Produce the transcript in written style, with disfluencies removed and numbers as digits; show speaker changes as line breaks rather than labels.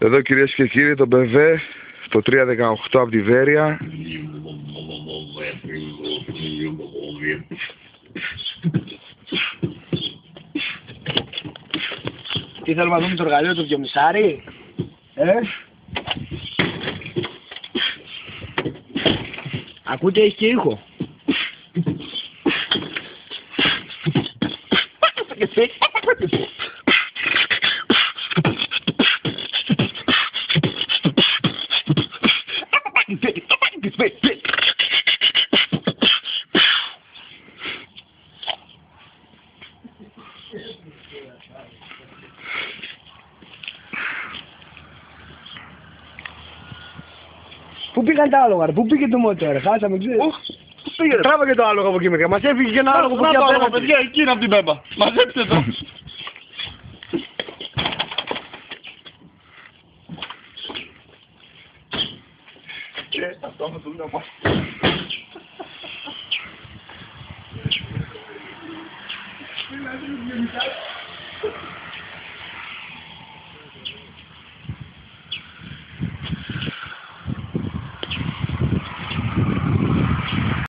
Εδώ κυρίες και κύριοι το BMW, το 318 από τη Βέρεια.
Τι θέλουμε να δούμε το εργαλείο του Βιομισάρη, Ακούτε, έχει και ήχο. Πού πήγαν τα άλογα, πού πήγε το μότορ, χάσαμε, ξέρεις.
Πού πήγε,
Τράβαγε το άλογο από εκεί μερικά, μας έφυγε και ένα άλογο από εκεί
απέναντι. Παιδιά, εκεί είναι από την Πέμπα. Μαζέψτε το. Και αυτό με το λέω.